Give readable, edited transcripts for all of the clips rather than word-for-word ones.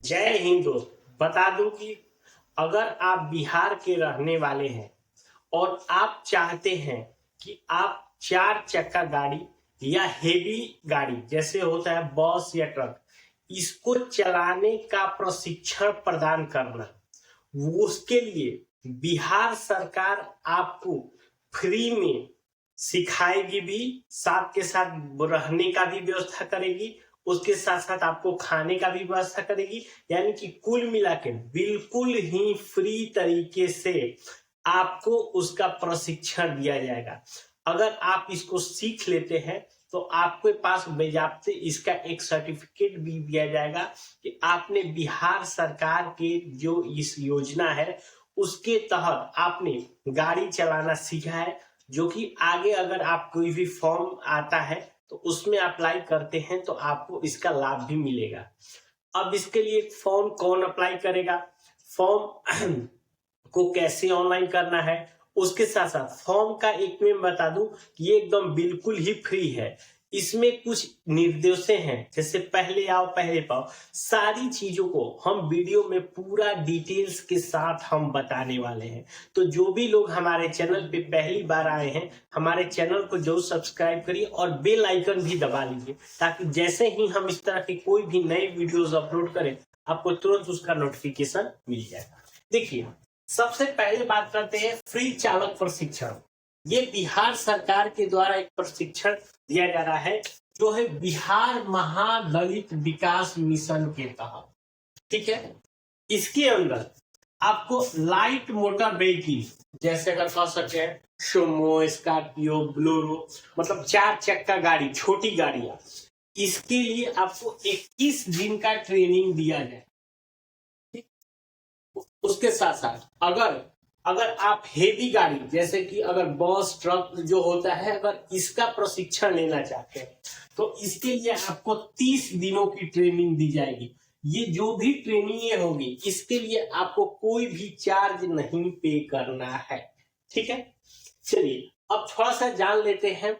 जय हिंद दोस्त। बता दूं कि अगर आप बिहार के रहने वाले हैं और आप चाहते हैं कि आप चार चक्का गाड़ी या हेवी गाड़ी जैसे होता है बस या ट्रक, इसको चलाने का प्रशिक्षण प्रदान करना, वो उसके लिए बिहार सरकार आपको फ्री में सिखाएगी भी, साथ के साथ रहने का भी व्यवस्था करेगी, उसके साथ साथ आपको खाने का भी व्यवस्था करेगी। यानी कि कुल मिला के बिल्कुल ही फ्री तरीके से आपको उसका प्रशिक्षण दिया जाएगा। अगर आप इसको सीख लेते हैं तो आपके पास बेजाप्ते इसका एक सर्टिफिकेट भी दिया जाएगा कि आपने बिहार सरकार के जो इस योजना है उसके तहत आपने गाड़ी चलाना सीखा है, जो कि आगे अगर आप कोई भी फॉर्म आता है तो उसमें अप्लाई करते हैं तो आपको इसका लाभ भी मिलेगा। अब इसके लिए फॉर्म कौन अप्लाई करेगा, फॉर्म को कैसे ऑनलाइन करना है, उसके साथ साथ फॉर्म का एक मैं बता दूं कि ये एकदम बिल्कुल ही फ्री है। इसमें कुछ निर्देश हैं, जैसे पहले आओ पहले पाओ, सारी चीजों को हम वीडियो में पूरा डिटेल्स के साथ हम बताने वाले हैं। तो जो भी लोग हमारे चैनल पे पहली बार आए हैं, हमारे चैनल को जरूर सब्सक्राइब करिए और बेल आइकन भी दबा लीजिए, ताकि जैसे ही हम इस तरह की कोई भी नई वीडियोस अपलोड करें आपको तुरंत उसका नोटिफिकेशन मिल जाएगा। देखिए, सबसे पहले बात करते हैं फ्री चालक प्रशिक्षण। ये बिहार सरकार के द्वारा एक प्रशिक्षण दिया जा रहा है, जो है बिहार महादलित विकास मिशन के तहत। ठीक है, इसके अंदर आपको लाइट मोटर व्हीकल, जैसे अगर कह सके सुमो, स्कॉर्पियो, बोलेरो, मतलब चार चक्का गाड़ी, छोटी गाड़ियां, इसके लिए आपको 21 दिन का ट्रेनिंग दिया जाए। उसके साथ साथ अगर आप हेवी गाड़ी जैसे कि अगर बस ट्रक जो होता है, अगर इसका प्रशिक्षण लेना चाहते हैं तो इसके लिए आपको 30 दिनों की ट्रेनिंग दी जाएगी। ये जो भी ट्रेनिंग होगी इसके लिए आपको कोई भी चार्ज नहीं पे करना है। ठीक है, चलिए अब थोड़ा सा जान लेते हैं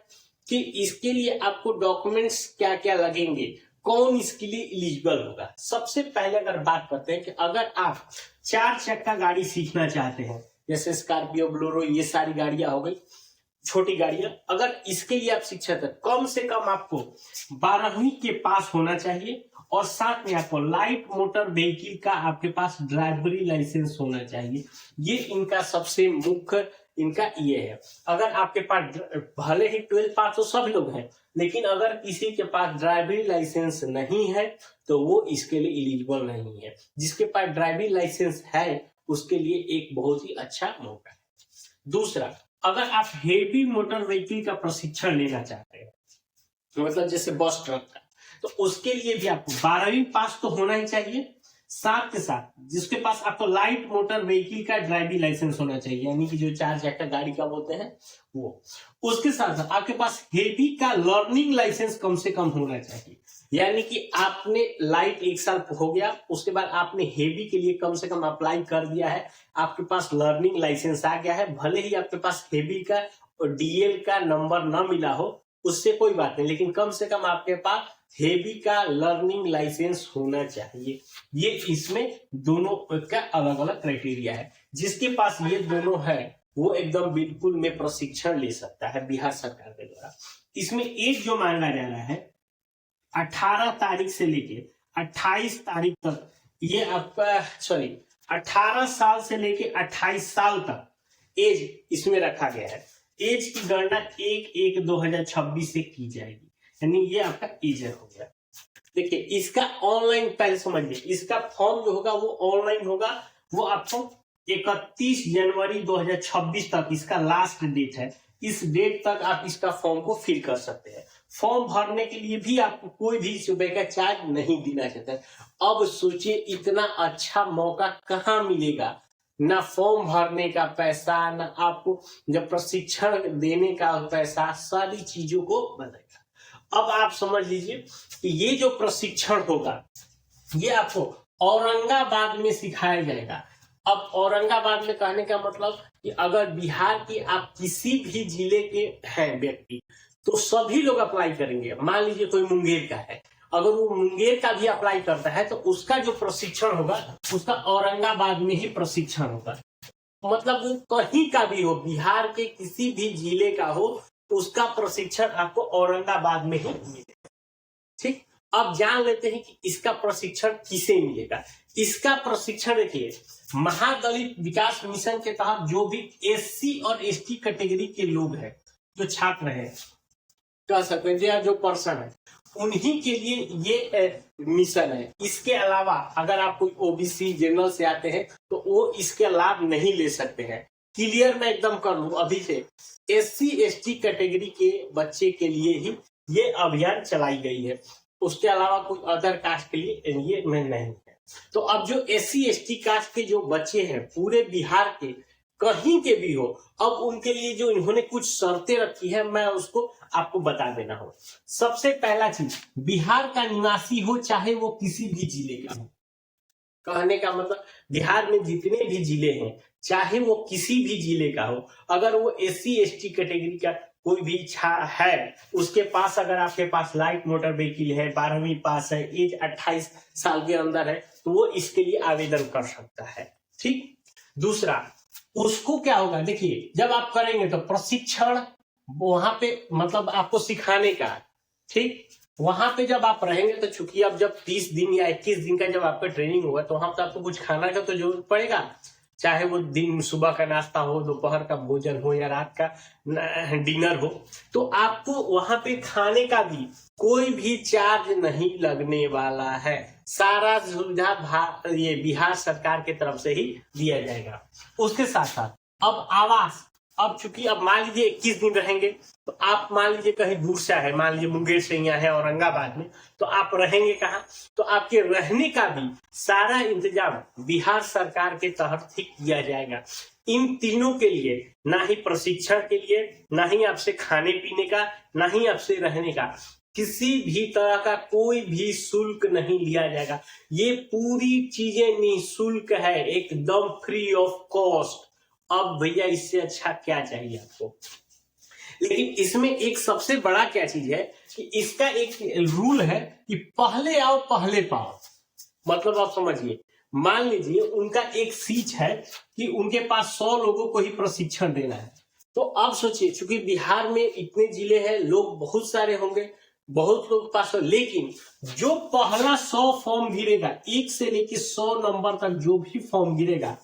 कि इसके लिए आपको डॉक्यूमेंट्स क्या क्या लगेंगे, कौन इसके लिए एलिजिबल होगा। सबसे पहले अगर बात करते हैं कि अगर आप चार चक्का गाड़ी सीखना चाहते हैं, जैसे स्कॉर्पियो, बोलेरो, ये सारी गाड़ियां हो गई, छोटी गाड़ियां, अगर इसके लिए आप शिक्षक हैं, कम से कम आपको 12वीं के पास होना चाहिए और साथ में आपको लाइट मोटर व्हीकल का आपके पास ड्राइवरी लाइसेंस होना चाहिए। ये इनका सबसे मुख्य इनका ये है। अगर आपके पास भले ही 12 पास तो सब लोग हैं, लेकिन अगर किसी के पास ड्राइवरी लाइसेंस नहीं है तो वो इसके लिए एलिजिबल नहीं है। जिसके पास ड्राइवरी लाइसेंस है उसके लिए एक बहुत ही अच्छा मौका है। दूसरा, अगर आप हेवी मोटर व्हीकल का प्रशिक्षण लेना चाहते हैं, मतलब जैसे बस ट्रक का, तो उसके लिए भी आपको 12वीं पास तो होना ही चाहिए। साथ के साथ जिसके पास आपको लाइट मोटर व्हीकल का ड्राइविंग लाइसेंस होना चाहिए, यानी कि जो चार चक्का गाड़ी का बोलते हैं वो। उसके साथ साथ आपके पास हेवी का लर्निंग लाइसेंस कम से कम होना चाहिए, यानी कि आपने लाइट 1 साल हो गया, उसके बाद आपने हेवी के लिए कम से कम अप्लाई कर दिया है, आपके पास लर्निंग लाइसेंस आ गया है। भले ही आपके पास हेवी का और डीएल का नंबर न मिला हो, उससे कोई बात नहीं, लेकिन कम से कम आपके पास हेवी का लर्निंग लाइसेंस होना चाहिए। ये इसमें दोनों का अलग अलग क्राइटेरिया है। जिसके पास ये दोनों है वो एकदम बिल्कुल में प्रशिक्षण ले सकता है बिहार सरकार के द्वारा। इसमें एज जो मांगा जा रहा है 18 तारीख से लेके 28 तारीख तक, ये आपका 18 साल से लेके 28 साल तक एज इसमें रखा गया है। एज की गणना 1/1/2026 से की जाएगी, यानी ये आपका एज हो गया। देखिए, इसका ऑनलाइन पहले समझिए, इसका फॉर्म जो होगा वो ऑनलाइन होगा। वो आपको 31 जनवरी 2026 तक इसका लास्ट डेट है। इस डेट तक आप इसका फॉर्म को फिल कर सकते हैं। फॉर्म भरने के लिए भी आपको कोई भी रुपए का चार्ज नहीं देना चाहता है। अब सोचिए, इतना अच्छा मौका कहाँ मिलेगा, ना फॉर्म भरने का पैसा, ना आपको जब प्रशिक्षण देने का पैसा, सारी चीजों को बदलेगा। अब आप समझ लीजिए कि ये जो प्रशिक्षण होगा ये आपको औरंगाबाद में सिखाया जाएगा। अब औरंगाबाद में कहने का मतलब कि अगर बिहार के आप किसी भी जिले के हैं व्यक्ति तो सभी लोग अप्लाई करेंगे। मान लीजिए कोई मुंगेर का है अगर वो मुंगेर का भी अप्लाई करता है तो उसका जो प्रशिक्षण होगा उसका औरंगाबाद में ही प्रशिक्षण होगा। मतलब वो कहीं का भी हो, बिहार के किसी भी जिले का हो, उसका प्रशिक्षण आपको औरंगाबाद में ही मिलेगा। ठीक, अब जान लेते हैं कि इसका प्रशिक्षण किसे मिलेगा। इसका प्रशिक्षण देखिए, महादलित विकास मिशन के तहत जो भी एससी और एसटी कैटेगरी के लोग हैं, जो छात्र हैं कह सकते हैं, या जो पर्सन है, उन्हीं के लिए ये मिशन है। इसके अलावा अगर आप कोई ओबीसी जनरल से आते हैं तो वो इसके लाभ नहीं ले सकते हैं। क्लियर मैं एकदम कर लूं अभी से, एससी एसटी कैटेगरी के बच्चे के लिए ही ये अभियान चलाई गई है, उसके अलावा कोई अदर कास्ट के लिए ये नहीं है। तो अब जो एससी एसटी कास्ट के जो बच्चे हैं पूरे बिहार के कहीं के भी हो, अब उनके लिए जो इन्होंने कुछ शर्तें रखी है, मैं उसको आपको बता देना हो। सबसे पहला चीज, बिहार का निवासी हो, चाहे वो किसी भी जिले का हो। कहने का मतलब बिहार में जितने भी जिले हैं, चाहे वो किसी भी जिले का हो, अगर वो एससी एसटी कैटेगरी का कोई भी है, उसके पास अगर आपके पास लाइट मोटर व्हीकल है, 12वीं पास है, एज 28 साल के अंदर है, तो वो इसके लिए आवेदन कर सकता है। ठीक, दूसरा उसको क्या होगा, देखिए जब आप करेंगे तो प्रशिक्षण वहां पे मतलब आपको सिखाने का, ठीक, वहां पे जब आप रहेंगे तो चूंकि अब जब 30 दिन या 21 दिन का जब आपका ट्रेनिंग होगा तो वहां पे आपको कुछ खाना का तो जरूरत पड़ेगा, चाहे वो दिन सुबह का नाश्ता हो, दोपहर का भोजन हो या रात का डिनर हो, तो आपको वहां पे खाने का भी कोई भी चार्ज नहीं लगने वाला है। सारा सुविधा ये बिहार सरकार की तरफ से ही दिया जाएगा। उसके साथ साथ अब आवास, अब चूंकि अब मान लीजिए 21 दिन रहेंगे तो आप मान लीजिए कहीं दूर से है, मान लीजिए मुंगेर से यहाँ है औरंगाबाद में, तो आप रहेंगे कहाँ, तो आपके रहने का भी सारा इंतजाम बिहार सरकार के तहत ही किया जाएगा। इन तीनों के लिए ना ही प्रशिक्षण के लिए, ना ही आपसे खाने पीने का, ना ही आपसे रहने का किसी भी तरह का कोई भी शुल्क नहीं लिया जाएगा। ये पूरी चीजें निःशुल्क है, एकदम फ्री ऑफ कॉस्ट। अब भैया इससे अच्छा क्या चाहिए आपको। लेकिन इसमें एक सबसे बड़ा क्या चीज है कि इसका एक रूल है कि पहले आओ पहले पाओ। मतलब आप समझिए, मान लीजिए उनका एक सीच है कि उनके पास 100 लोगों को ही प्रशिक्षण देना है, तो अब सोचिए चूंकि बिहार में इतने जिले हैं, लोग बहुत सारे होंगे, बहुत लोग पास हो, लेकिन जो पहला 100 फॉर्म गिरेगा, 1 से लेकर 100 नंबर तक जो भी फॉर्म गिरेगा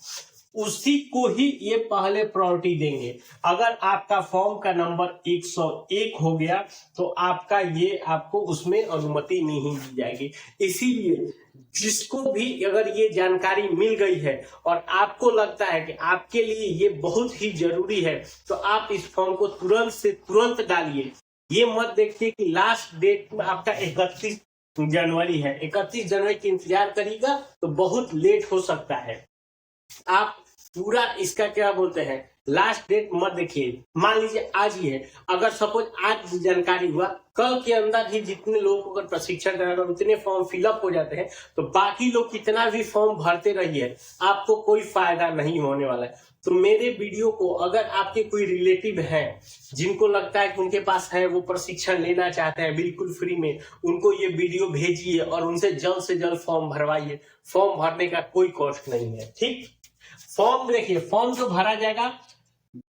उसी को ही ये पहले प्रायोरिटी देंगे। अगर आपका फॉर्म का नंबर 101 हो गया तो आपका ये आपको उसमें अनुमति नहीं दी जाएगी। इसीलिए जिसको भी अगर ये जानकारी मिल गई है और आपको लगता है कि आपके लिए ये बहुत ही जरूरी है, तो आप इस फॉर्म को तुरंत से तुरंत डालिए। ये मत देखिए कि लास्ट डेट में आपका 31 जनवरी है, 31 जनवरी की इंतजार करिएगा तो बहुत लेट हो सकता है। आप पूरा इसका क्या बोलते हैं लास्ट डेट मत देखिए। मान लीजिए आज ही है, अगर सपोज आज जानकारी हुआ, कल के अंदर ही जितने लोगों को अगर प्रशिक्षण कराना उतने फॉर्म फिलअप हो जाते हैं तो बाकी लोग कितना भी फॉर्म भरते रहिए, आपको कोई फायदा नहीं होने वाला है। तो मेरे वीडियो को अगर आपके कोई रिलेटिव हैं जिनको लगता है कि उनके पास है, वो प्रशिक्षण लेना चाहते हैं बिल्कुल फ्री में, उनको ये वीडियो भेजिए और उनसे जल्द से जल्द फॉर्म भरवाइए। फॉर्म भरने का कोई कॉस्ट नहीं है। ठीक, फॉर्म देखिए, फॉर्म जो भरा जाएगा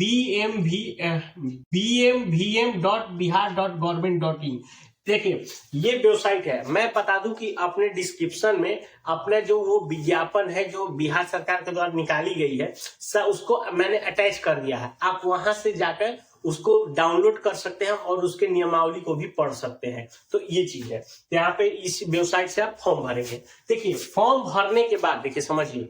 bmvm.bihar.government.in। देखिए ये वेबसाइट है, मैं बता दूं कि अपने डिस्क्रिप्शन में अपने जो वो विज्ञापन है जो बिहार सरकार के द्वारा निकाली गई है, उसको मैंने अटैच कर दिया है। आप वहां से जाकर उसको डाउनलोड कर सकते हैं और उसके नियमावली को भी पढ़ सकते हैं। तो ये चीज है, यहाँ पे इस वेबसाइट से आप फॉर्म भरेंगे। देखिए फॉर्म भरने के बाद देखिए समझिए,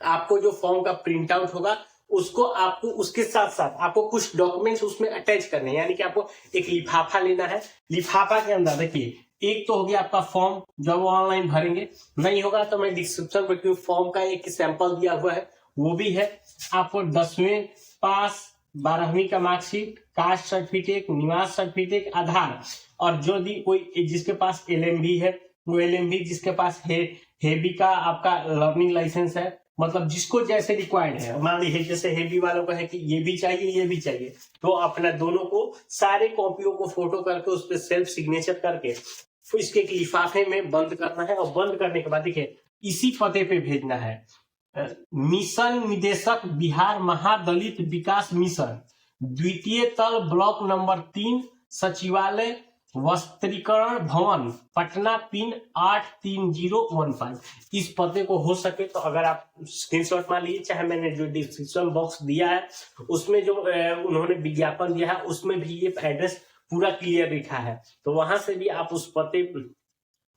आपको जो फॉर्म का प्रिंट आउट होगा उसको आपको उसके साथ साथ आपको कुछ डॉक्यूमेंट्स उसमें अटैच करने हैं, यानी कि आपको एक लिफाफा लेना है। लिफाफा के अंदर देखिए एक तो हो गया आपका फॉर्म, जब वो ऑनलाइन भरेंगे, नहीं होगा तो मैं डिस्क्रिप्शन में फॉर्म का एक सैंपल दिया हुआ है वो भी है। आपको 10वीं पास, 12वीं का मार्कशीट, कास्ट सर्टिफिकेट, निवास सर्टिफिकेट, आधार, और जो भी कोई जिसके पास LMB है वो LMB, जिसके पास हेबी का आपका लर्निंग लाइसेंस है, मतलब जिसको जैसे रिक्वायर्ड है। मान लीजिए जैसे हेबी वालों का है कि ये भी चाहिए ये भी चाहिए, तो अपना दोनों को सारे कॉपियों को फोटो करके उस पर सेल्फ सिग्नेचर करके फिर इसके एक लिफाफे में बंद करना है, और बंद करने के बाद देखिए इसी पते पे भेजना है। मिशन निदेशक बिहार महादलित विकास मिशन, द्वितीय तल, ब्लॉक नंबर 3, सचिवालय, वस्त्रीकरण भवन, पटना, पिन 83015। इस पते को हो सके तो अगर आप स्क्रीनशॉट मान लीजिए, चाहे मैंने जो डिस्क्रिप्शन बॉक्स दिया है उसमें जो उन्होंने विज्ञापन दिया है उसमें भी ये एड्रेस पूरा क्लियर लिखा है, तो वहां से भी आप उस पते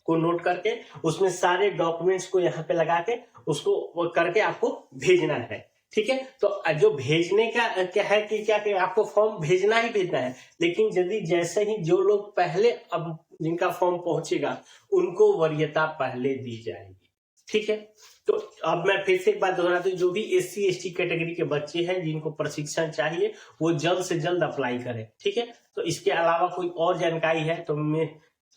को नोट करके उसमें सारे डॉक्यूमेंट्स को यहाँ पे लगा के उसको करके आपको भेजना है। ठीक है, तो जो भेजने का क्या है कि क्या कि आपको फॉर्म भेजना ही भेजना है, लेकिन यदि जैसे ही जो लोग पहले अब जिनका फॉर्म पहुंचेगा उनको वरीयता पहले दी जाएगी। ठीक है, तो अब मैं फिर से एक बात दोहरा दूं, जो भी SC ST कैटेगरी के बच्चे हैं जिनको प्रशिक्षण चाहिए वो जल्द से जल्द अप्लाई करें। ठीक है, तो इसके अलावा कोई और जानकारी है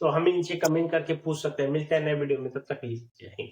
तो हमें नीचे कमेंट करके पूछ सकते हैं। मिलते हैं नए वीडियो में, तब तक के लिए जय हिंद।